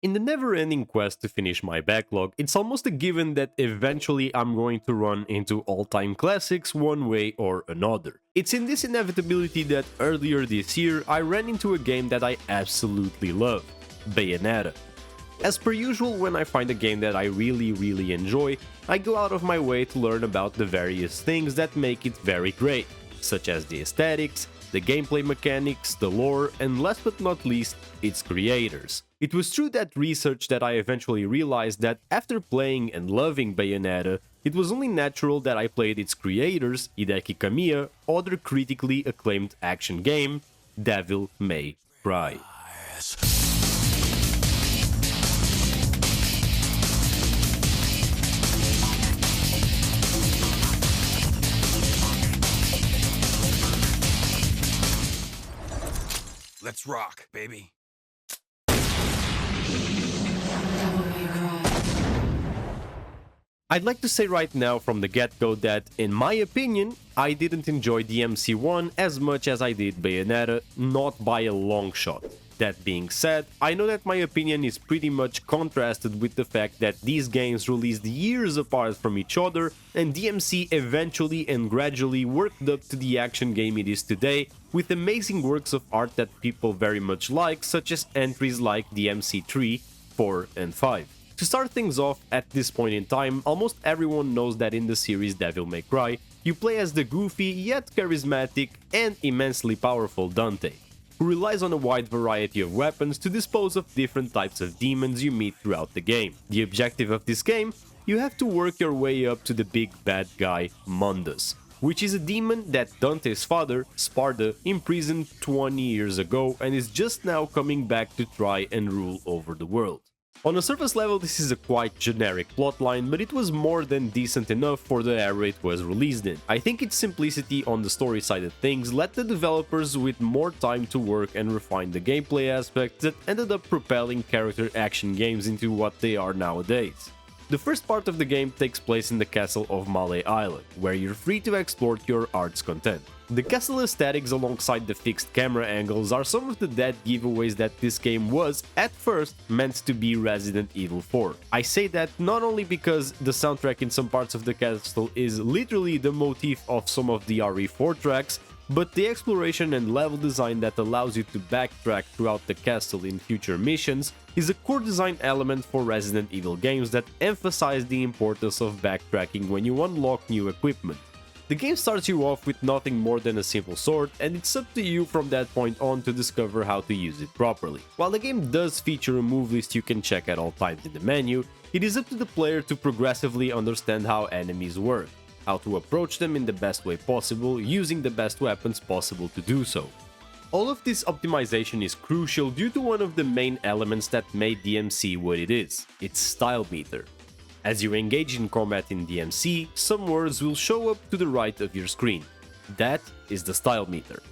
In the never-ending quest to finish my backlog, it's almost a given that eventually I'm going to run into all-time classics one way or another. It's in this inevitability that earlier this year I ran into a game that I absolutely love, Bayonetta. As per usual, when I find a game that I really enjoy, I go out of my way to learn about the various things that make it very great, such as the aesthetics, the gameplay mechanics, the lore, and last but not least, its creators. It was through that research that I eventually realized that after playing and loving Bayonetta, it was only natural that I played its creators, Hideki Kamiya, other critically acclaimed action game, Devil May Cry. Let's rock, baby. I'd like to say right now from the get-go that, in my opinion, I didn't enjoy DMC1 as much as I did Bayonetta, not by a long shot. That being said, I know that my opinion is pretty much contrasted with the fact that these games released years apart from each other, and DMC eventually and gradually worked up to the action game it is today, with amazing works of art that people very much like, such as entries like DMC3, 4, and 5. To start things off, at this point in time, almost everyone knows that in the series Devil May Cry, you play as the goofy yet charismatic and immensely powerful Dante, who relies on a wide variety of weapons to dispose of different types of demons you meet throughout the game. The objective of this game? You have to work your way up to the big bad guy, Mundus, which is a demon that Dante's father, Sparda, imprisoned 20 years ago and is just now coming back to try and rule over the world. On a surface level, this is a quite generic plotline, but it was more than decent enough for the era it was released in. I think its simplicity on the story side of things let the developers with more time to work and refine the gameplay aspects that ended up propelling character action games into what they are nowadays. The first part of the game takes place in the castle of Male Island, where you're free to explore your art's content. The castle aesthetics alongside the fixed camera angles are some of the dead giveaways that this game was, at first, meant to be Resident Evil 4. I say that not only because the soundtrack in some parts of the castle is literally the motif of some of the RE4 tracks, but the exploration and level design that allows you to backtrack throughout the castle in future missions is a core design element for Resident Evil games that emphasize the importance of backtracking when you unlock new equipment. The game starts you off with nothing more than a simple sword, and it's up to you from that point on to discover how to use it properly. While the game does feature a move list you can check at all times in the menu, it is up to the player to progressively understand how enemies work, how to approach them in the best way possible, using the best weapons possible to do so. All of this optimization is crucial due to one of the main elements that made DMC what it is, its style meter. As you engage in combat in DMC, some words will show up to the right of your screen. That is the style meter.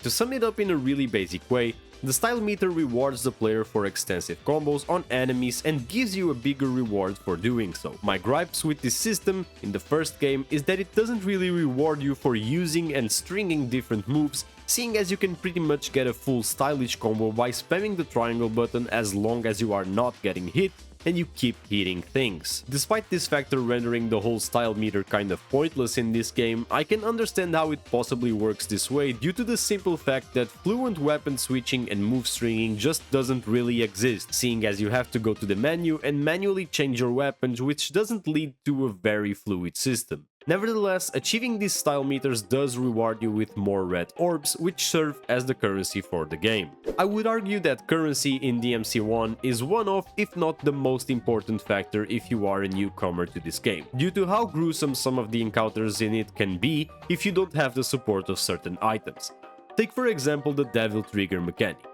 To sum it up in a really basic way, the style meter rewards the player for extensive combos on enemies and gives you a bigger reward for doing so. My gripes with this system in the first game is that it doesn't really reward you for using and stringing different moves, seeing as you can pretty much get a full stylish combo by spamming the triangle button as long as you are not getting hit and you keep hitting things. Despite this factor rendering the whole style meter kind of pointless in this game, I can understand how it possibly works this way due to the simple fact that fluent weapon switching and move stringing just doesn't really exist, seeing as you have to go to the menu and manually change your weapons, which doesn't lead to a very fluid system. Nevertheless, achieving these style meters does reward you with more red orbs, which serve as the currency for the game. I would argue that currency in DMC1 is one of, if not the most important factor if you are a newcomer to this game, due to how gruesome some of the encounters in it can be if you don't have the support of certain items. Take for example the Devil Trigger mechanic.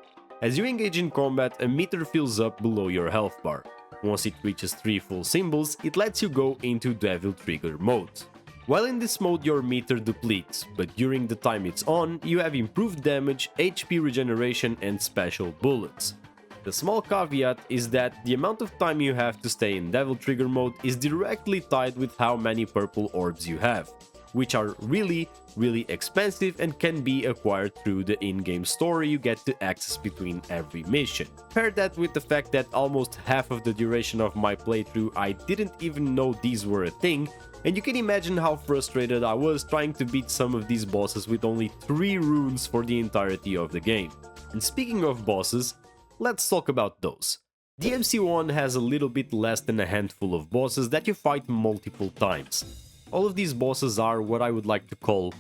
As you engage in combat, a meter fills up below your health bar. Once it reaches 3 full symbols, it lets you go into Devil Trigger mode. While in this mode your meter depletes, but during the time it's on, you have improved damage, HP regeneration and special bullets. The small caveat is that the amount of time you have to stay in Devil Trigger mode is directly tied with how many purple orbs you have. which are really expensive and can be acquired through the in-game store you get to access between every mission. Pair that with the fact that almost half of the duration of my playthrough I didn't even know these were a thing, and you can imagine how frustrated I was trying to beat some of these bosses with only 3 runes for the entirety of the game. And speaking of bosses, let's talk about those. DMC1 has a little bit less than a handful of bosses that you fight multiple times. All of these bosses are what I would like to call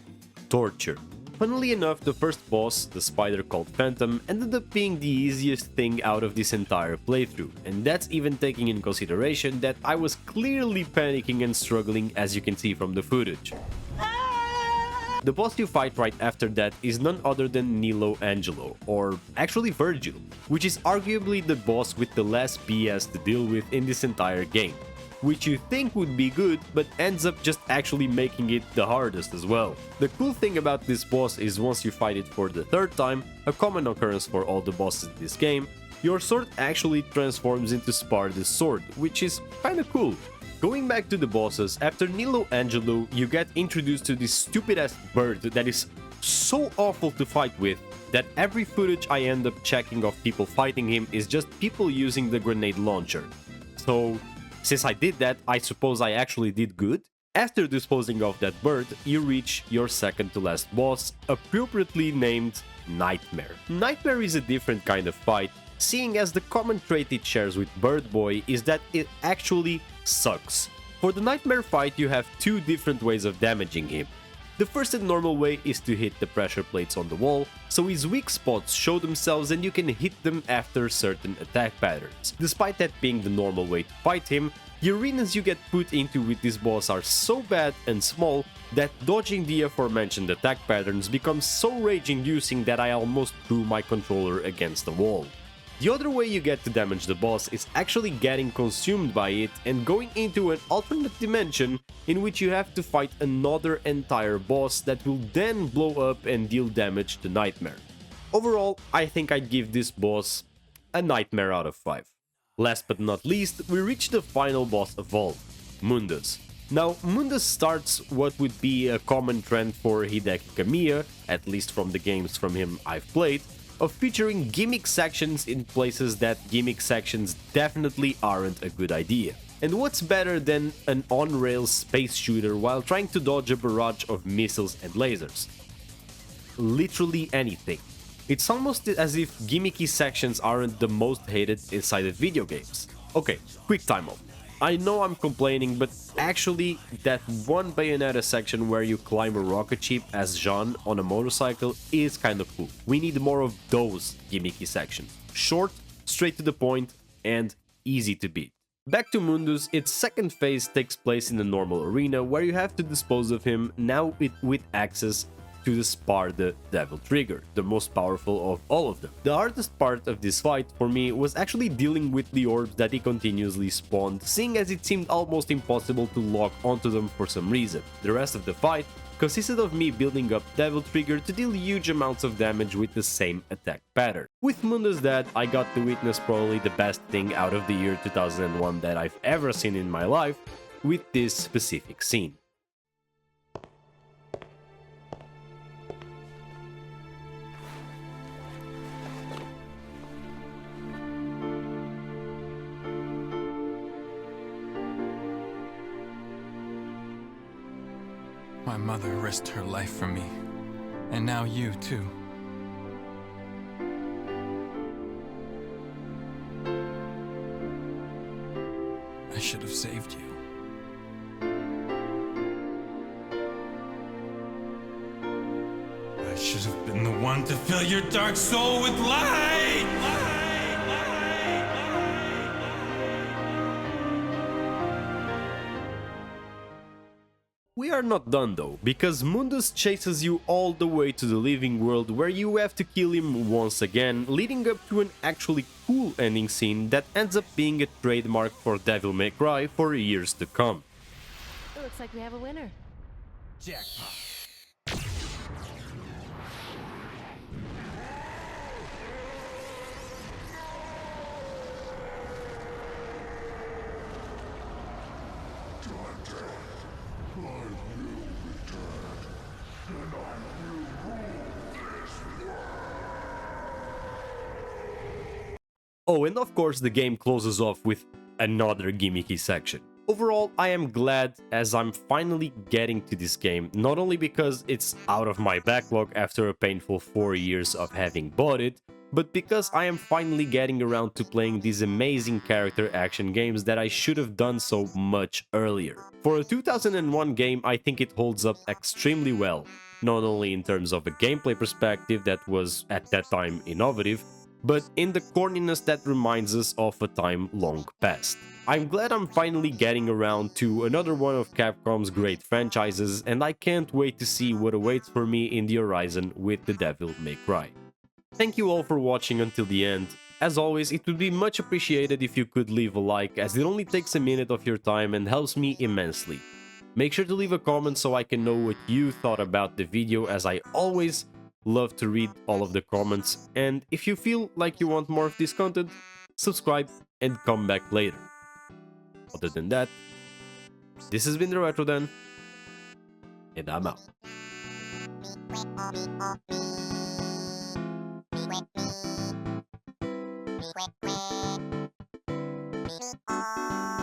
torture. Funnily enough, the first boss, the spider called Phantom, ended up being the easiest thing out of this entire playthrough, and that's even taking in consideration that I was clearly panicking and struggling, as you can see from the footage. The boss you fight right after that is none other than Nilo Angelo, or actually Virgil, which is arguably the boss with the less BS to deal with in this entire game, which you think would be good, but ends up just actually making it the hardest as well. The cool thing about this boss is once you fight it for the 3rd time, a common occurrence for all the bosses in this game, your sword actually transforms into Sparda's sword, which is kinda cool. Going back to the bosses, after Nilo Angelo, you get introduced to this stupid-ass bird that is so awful to fight with that every footage I end up checking of people fighting him is just people using the grenade launcher. So, since I did that, I suppose I actually did good. After disposing of that bird, you reach your second to last boss, appropriately named Nightmare. Nightmare is a different kind of fight, seeing as the common trait it shares with Bird Boy is that it actually sucks. For the Nightmare fight, you have 2 different ways of damaging him. The first and normal way is to hit the pressure plates on the wall, so his weak spots show themselves and you can hit them after certain attack patterns. Despite that being the normal way to fight him, the arenas you get put into with this boss are so bad and small that dodging the aforementioned attack patterns becomes so rage-inducing that I almost threw my controller against the wall. The other way you get to damage the boss is actually getting consumed by it and going into an alternate dimension in which you have to fight another entire boss that will then blow up and deal damage to Nightmare. Overall, I think I'd give this boss a Nightmare out of 5. Last but not least, we reach the final boss of all, Mundus. Now, Mundus starts what would be a common trend for Hideki Kamiya, at least from the games from him I've played, of featuring gimmick sections in places that gimmick sections definitely aren't a good idea. And what's better than an on-rails space shooter while trying to dodge a barrage of missiles and lasers? Literally anything. It's almost as if gimmicky sections aren't the most hated inside of video games. Okay, quick time out. I know I'm complaining, but actually that one Bayonetta section where you climb a rocket ship as Jean on a motorcycle is kind of cool. We need more of those gimmicky sections. Short, straight to the point, and easy to beat. Back to Mundus, its second phase takes place in the normal arena where you have to dispose of him, now with access to the Sparda Devil Trigger, the most powerful of all of them. The hardest part of this fight for me was actually dealing with the orbs that he continuously spawned, seeing as it seemed almost impossible to lock onto them for some reason. The rest of the fight consisted of me building up Devil Trigger to deal huge amounts of damage with the same attack pattern. With Mundus Dead, I got to witness probably the best thing out of the year 2001 that I've ever seen in my life with this specific scene. My mother risked her life for me, and now you too. I should have saved you. I should have been the one to fill your dark soul with light! We are not done though, because Mundus chases you all the way to the living world where you have to kill him once again, leading up to an actually cool ending scene that ends up being a trademark for Devil May Cry for years to come. It looks like we have a winner. Jackpot. Oh, and of course the game closes off with another gimmicky section. Overall, I am glad as I'm finally getting to this game, not only because it's out of my backlog after a painful 4 years of having bought it, but because I am finally getting around to playing these amazing character action games that I should have done so much earlier. For a 2001 game, I think it holds up extremely well, not only in terms of a gameplay perspective that was at that time innovative, but in the corniness that reminds us of a time long past. I'm glad I'm finally getting around to another one of Capcom's great franchises, and I can't wait to see what awaits for me in the horizon with the Devil May Cry. Thank you all for watching until the end. As always, it would be much appreciated if you could leave a like, as it only takes a minute of your time and helps me immensely. Make sure to leave a comment so I can know what you thought about the video, as I always love to read all of the comments, and if you feel like you want more of this content, subscribe and come back later. Other than that, this has been the Retro Dan, and I'm out. Oh.